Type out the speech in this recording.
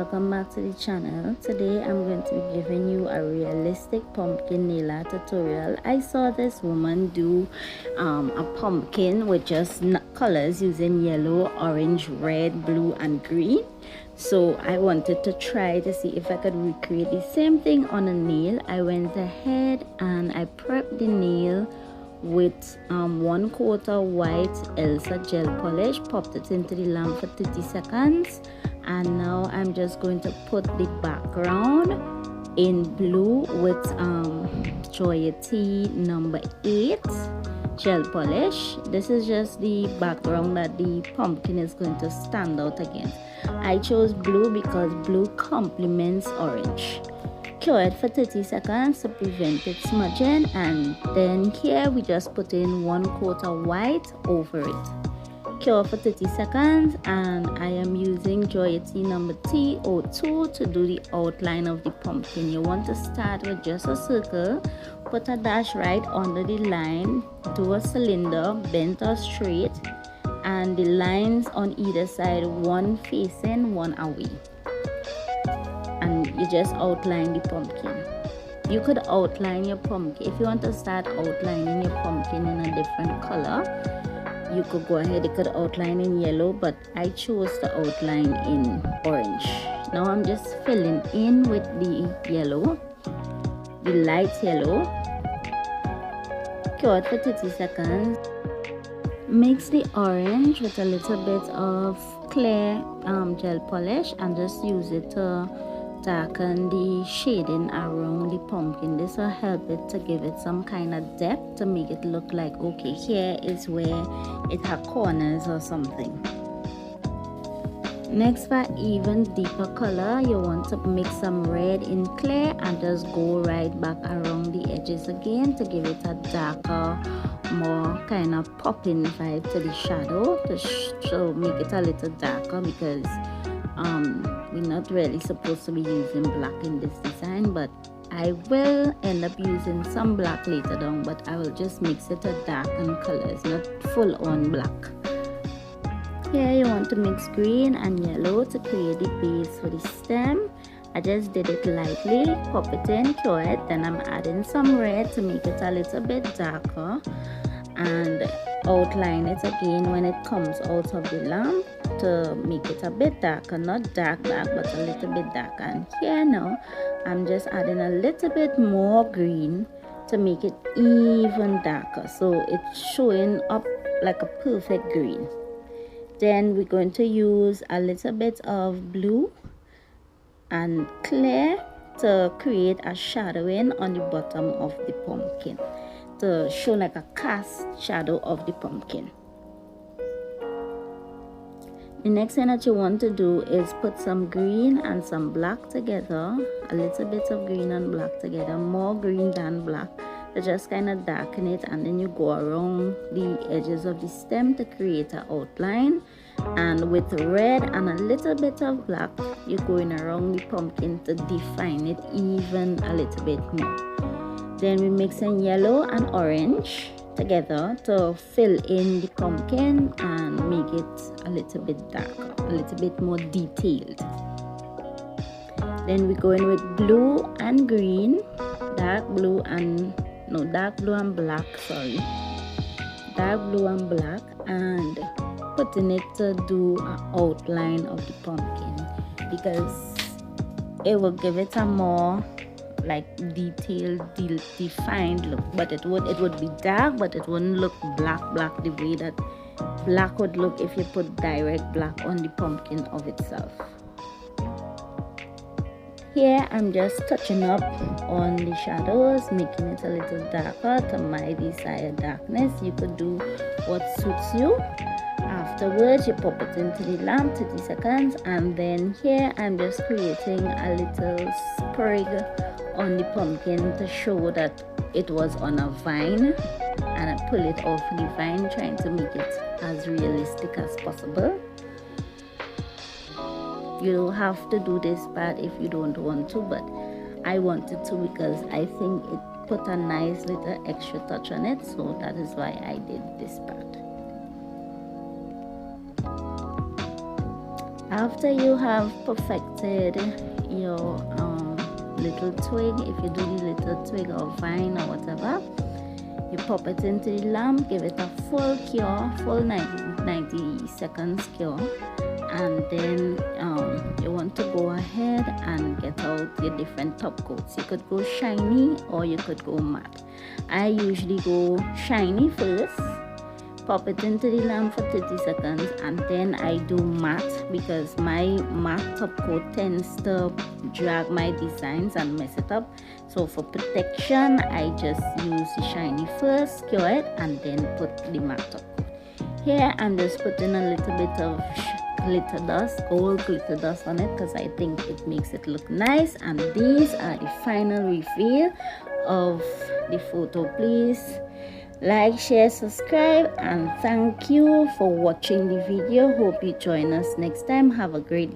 welcome back to the channel. Today I'm going to be giving you a realistic pumpkin nail art tutorial. I saw this woman do a pumpkin with just colors using yellow, orange, red, blue and green. So I wanted to try to see if I could recreate the same thing on a nail. I went ahead and I prepped the nail with 1/4 white Elsa gel polish, popped it into the lamp for 30 seconds, and now I'm just going to put the background in blue with Joyety number 8 gel polish. This is just the background that the pumpkin is going to stand out against. I chose blue because blue complements orange. Cure it for 30 seconds to prevent it smudging, and then here we just put in 1/4 white over it. Cure for 30 seconds, and I am using Joyety number T02 to do the outline of the pumpkin. You want to start with just a circle, put a dash right under the line, do a cylinder, bent or straight, and the lines on either side, one facing, one away. And you just outline the pumpkin. You could outline your pumpkin if you want to start outlining your pumpkin in a different color. You could go ahead, you could outline in yellow, but I chose to outline in orange. Now I'm just filling in with the yellow, the light yellow. Cure it for 30 seconds. Mix the orange with a little bit of clear gel polish and just use it to darken the shading around the pumpkin. This will help it to give it some kind of depth, to make it look like, okay, here is where it has corners or something. Next, for even deeper color, you want to mix some red in clear and just go right back around the edges again to give it a darker, more kind of popping vibe to the shadow, to make it a little darker, because we're not really supposed to be using black in this design, but I will end up using some black later down, but I will just mix it to darken colors, not full on black. Here you want to mix green and yellow to create the base for the stem. I just did it lightly, pop it in, cure it, then I'm adding some red to make it a little bit darker, and outline it again when it comes out of the lamp to make it a bit darker, not dark but a little bit darker. And here now I'm just adding a little bit more green to make it even darker, so it's showing up like a perfect green. Then we're going to use a little bit of blue and clear to create a shadowing on the bottom of the pumpkin, to show like a cast shadow of the pumpkin. The next thing that you want to do is put some green and some black together, a little bit of green and black together, more green than black, to just kind of darken it, and then you go around the edges of the stem to create an outline. And with red and a little bit of black, you're going around the pumpkin to define it even a little bit more. Then we mix in yellow and orange together to fill in the pumpkin and make it a little bit darker, a little bit more detailed. Then we go in with blue and green, dark blue and black, dark blue and black, and putting it to do an outline of the pumpkin, because it will give it a more like detailed, defined look. But it would be dark, but it wouldn't look black the way that black would look if you put direct black on the pumpkin of itself. Here I'm just touching up on the shadows, making it a little darker to my desired darkness. You could do what suits you. Afterwards, you pop it into the lamp, 30 seconds, and then here I'm just creating a little sprig on the pumpkin to show that it was on a vine, and I pull it off the vine, trying to make it as realistic as possible. You don't have to do this part if you don't want to, but I wanted to because I think it put a nice little extra touch on it, so that is why I did this part. After you have perfected your little twig, if you do the little twig or vine or whatever, you pop it into the lamp, give it a full cure, full 90 seconds cure, and then you want to go ahead and get out your different top coats. You could go shiny or you could go matte. I usually go shiny first, pop it into the lamp for 30 seconds, and then I do matte because my matte top coat tends to drag my designs and mess it up. So for protection, I just use the shiny first, cure it, and then put the matte top coat. Here I'm just putting a little bit of glitter dust, gold glitter dust on it because I think it makes it look nice. And these are the final reveal of the photo. Please like, share, subscribe, and thank you for watching the video. Hope you join us next time. Have a great day.